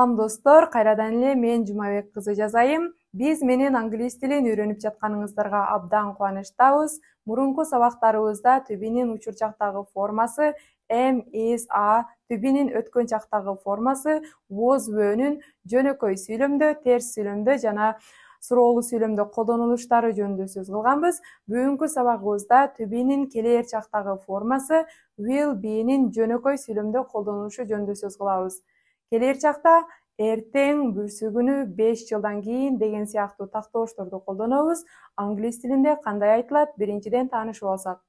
Салам достор, кайрадан эле мен Жумабек кызы жазайым. Биз менен англис тилин үйрөнүп жатканыңыздарга абдан кубанычтабыз. Мурунку сабактарыбызда to be'нин учур жактагы формасы am, is, are, to be'нин өткөн жактагы формасы was, were'нүн жөнөкөй сүйлөмдө, терс сүйлөмдө жана суроолуу сүйлөмдө колдонулуштары жөнүндө сөз кылганбыз. Бүгүнкү сабагыбызда to be'нин келээр чактагы формасы will be'нин жөнөкөй сүйлөмдө колдонулушу жөнүндө сөз кылабыз. Келер чакта эртең, бүрсү күнү, 5 жылдан кийин деген сыяктуу тактоошторду колдонобуз. Англис тилинде кандай айтылат? Биринчиден таанышып алсак.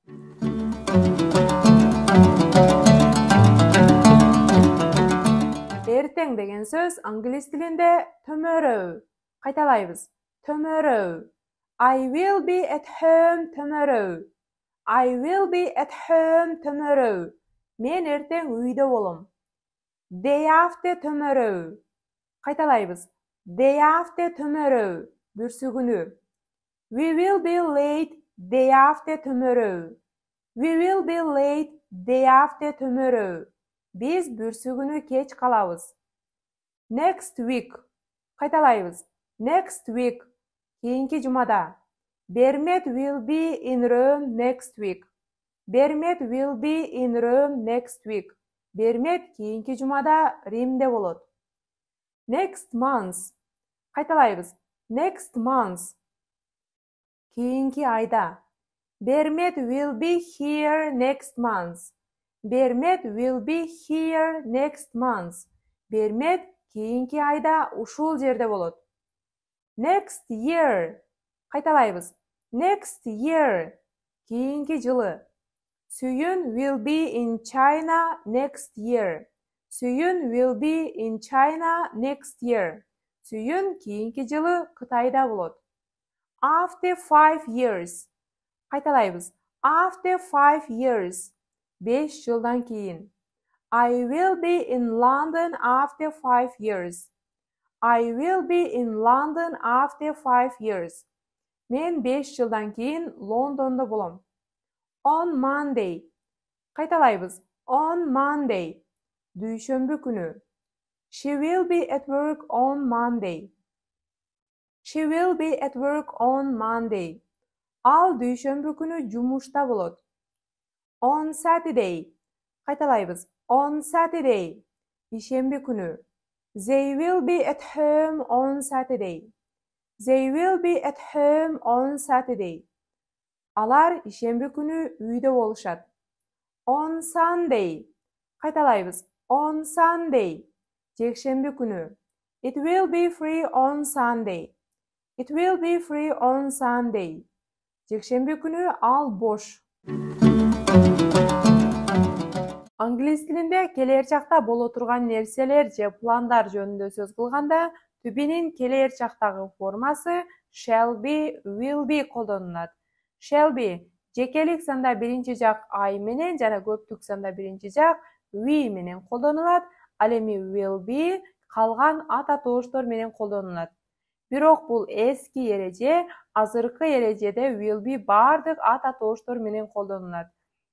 Эртең деген сөз англис тилинде tomorrow. Кайталайбыз. Tomorrow. I will be at home tomorrow. I will be at home tomorrow. Мен эртең үйдө болом. Day after tomorrow. Кайталайбыз. Day after tomorrow. Бүрсү күнү. We will be late day after tomorrow. We will be late day after tomorrow. Биз бүрсү күнү кеч калабыз. Next week. Кайталайбыз. Next week. Кийинки жумада. Бермет will be in Rome next week. Бермет will be in Rome next week. Бермет кийинки жумада Римде болот. Next month. Кайталайбыз. Next month. Кийинки айда. Бермет will be here next month. Бермет will be here next month. Бермет кийинки айда ушул жерде болот. Next year. Кайталайбыз. Next year. Кийинки жылы. Сүйүн will be in China next year. Сүйүн will be in China next year. Сүйүн кийинки жылы Кытайда болот. After 5 years. Кайталайбыз. After 5 years. 5 жылдан кийин. I will be in London after 5 years. I will be in London after 5 years. Мен 5 жылдан кийин Лондондо болом. On Monday. Кайталайбыз. On Monday. Дүйшөмбү күнү. She will be at work on Monday. She will be at work on Monday. Ал дүйшөмбү күнү жумушта болот. On Saturday. Кайталайбыз. On Saturday. Ишемби күнү. They will be at home on Saturday. They will be at home on Saturday. Алар ишемби күнү үйдө болушат. On Sunday. Кайталайбыз. On Sunday. Жекшемби күнү. It will be free on Sunday. It will be free on Sunday. Жекшемби күнү ал бош. Англис тилинде келер чакта боло турган нерселер же пландар жөнүндө сөз кылганда to be'нин келер чактагы формасы shall be, will be колдонулат. Shall be жекелик санда биринчи жак I менен жана көптүк санда биринчи жак we менен колдонулат. Ал эми will be калган ат атооштор менен колдонулат. Бирок бул эски эреже, азыркы эрежеде will be баардык ат атооштор менен колдонулат.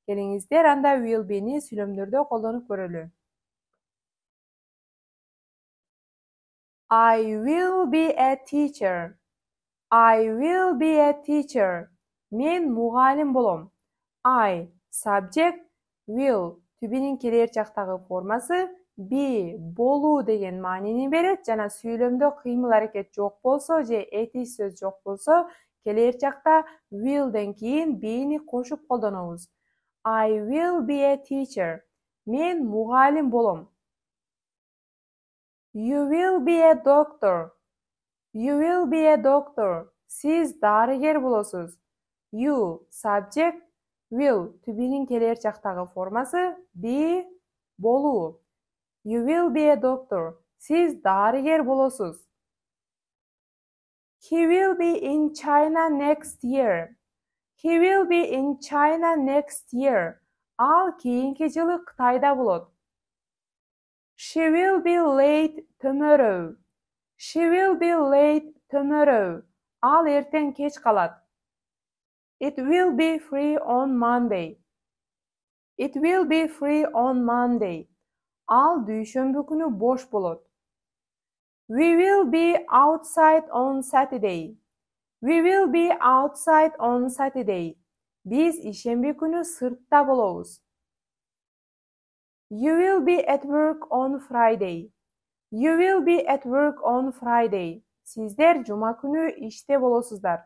Келиңиздер анда will be'ни сүйлөмдөрдө колдонуп көрөлү. I will be a teacher. I will be a teacher. Мен мугалим болом. I subject, will to be'нин келер чактагы формасы be, болуу деген маанини берет жана сүйлөмдө кыймыл аракет жок болсо же эти сөз жок болсо келер чакта willден кийин be'ни кошуп колдонобуз. I will be a teacher. Мен мугалим болом. You will be a doctor. You will be a doctor. Сиз дарыгер болосуз. You subject, will to be'нин келер чактагы формасы be, болуу. You will be a doctor. Сиз дарыгер болосуз. He will be in China next year. He will be in China next year. Ал кийинки жылы Кытайда болот. She will be late tomorrow. She will be late tomorrow. Ал эртең кеч калат. It will be free on Monday. It will be free on Monday. Ал дүйшөмбү күнү бош болот. We will be outside on Saturday. We will be outside on Saturday. Biz ишемби күнү сыртта болобуз. You will be at work on Friday. You will be at work on Friday. Сиздер жума күнү иште болосуздар.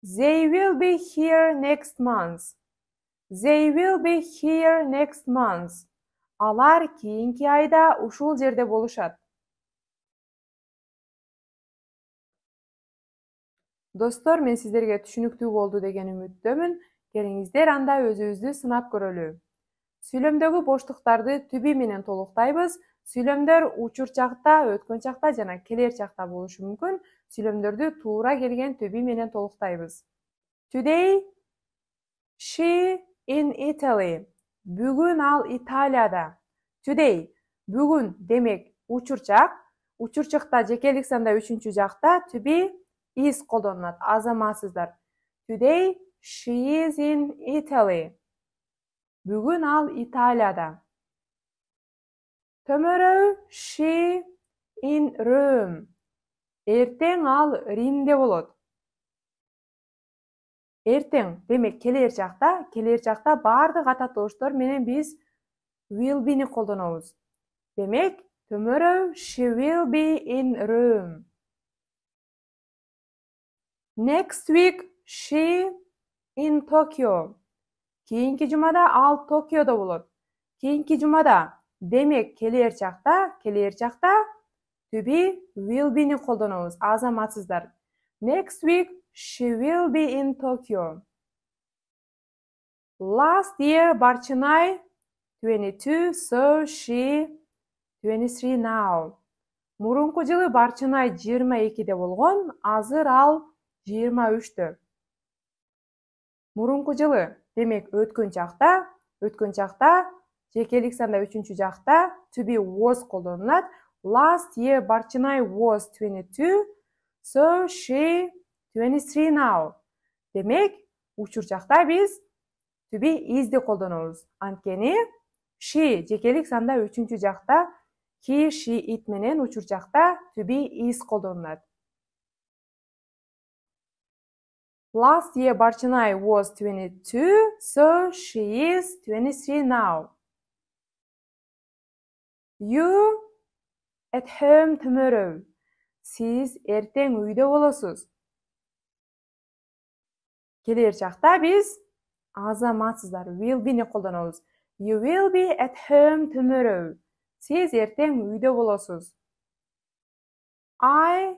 They will be here next month. They will be here next month. Алар кийинки айда ушул жерде болушат. Достор, мен сиздерге түшүнүктүү болду деген үмүттөмүн. Келиңиздер анда өзүбүздү сынап көрөлү. Сүйлөмдөгү боштуктарды түбү менен толуктайбыз. Сүйлөмдөр учур чакта, өткөн чакта жана келер чакта болушу мүмкүн. Сүйлөмдөрдү туура келген түбү менен толуктайбыз. Today, she in Italy. Бүгүн ал Италияда. Today, бүгүн демек учурчак. Учурчакта жекелик санда үчүнчү жакта түбү is колдонулат, азаматсыздар. Today, she is in Italy. Бүгүн ал Италияда. Tomorrow, she in Rome. Эртең ал Римде болот. Эртең, демек келер чакта бардык ата тоштор менен биз will be-ни колдонобуз. Демек, tomorrow she will be in Rome. Next week, she in Tokyo. Keyinki jumada al Tokyo'da болот. Keyinki jumada, демек келер чакта to be will be-ни колдонобуз, азаматсыздар. Next week, she will be in Tokyo. Last year, Barchinay 22, so she 23 now. Мурунку жылы Барчынай 22-де болгон, азыр ал 23-тө. Мурунку жылы, демек өткөн чакта, жекелик санда үчүнчү жакта to be was колдонулат. Last year Barchinay was 22, so she 23 now. Демек, учур чакта биз to be is'ди колдонобуз. Анткени she жекелик санда үчүнчү жакта, he, she, it менен учур чакта to be is колдонулат. Last year Barchinay was 22, so she is 23 now. You at home tomorrow. Siz эртең үйдө болосуз. Келер чакта биз азаматсыздар will be-ни колдонобуз. You will be at home tomorrow. Siz эртең үйдө болосуз. I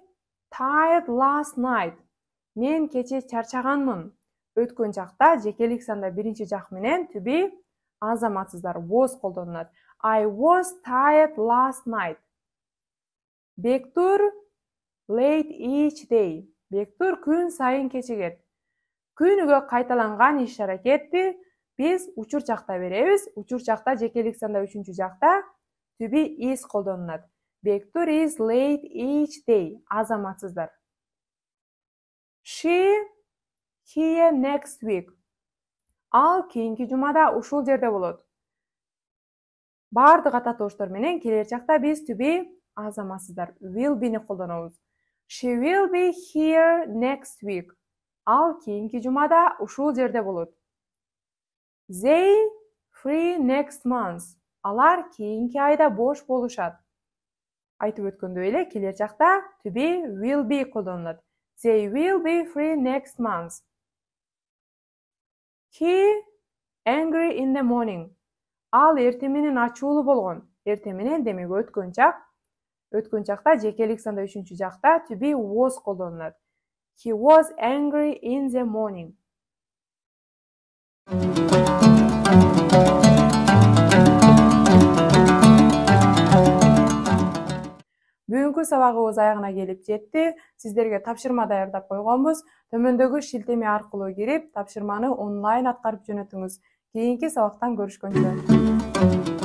tired last night. Мен кече чарчаганмын. Өткөн чакта жекелик санда биринчи жак менен to be азаматсыздар was колдонулат. I was tired last night. Бектур late each day. Бектур күн сайын кечигет. Күнүгө кайталанган иш аракетти биз учур чакта беребиз. Учур чакта жекелик санда үчүнчү жакта to be is колдонулат. Бектур is late each day. Азаматсыздар. She here next week. Ал кийинки жумада ушул жерде болот. Бардык ата тоштор менен келер чакта биз to be азаматсыздар will be-ни колдонобуз. She will be here next week. Ал кийинки жумада ушул жерде болот. They free next month. Алар кийинки айда бош болушат. Айтып өткөндөй эле келер чакта to be will be колдонулат. They will be free next month. He angry in the morning. Ал эртең менен ачуулуу болгон. Эртең менен демек өткөн чак. Өткөн чакта жекелик санда үчүнчү жакта to be was колдонулат. He was angry in the morning. Бүгүнкү сабагыбыз аягына келип жетти. Сиздерге тапшырма даярдап койгонбуз. Төмөндөгү шилтеме аркылуу кирип, тапшырманы онлайн аткарып жөнөтүңүз. Кийинки сабактан көрүшкөнчө.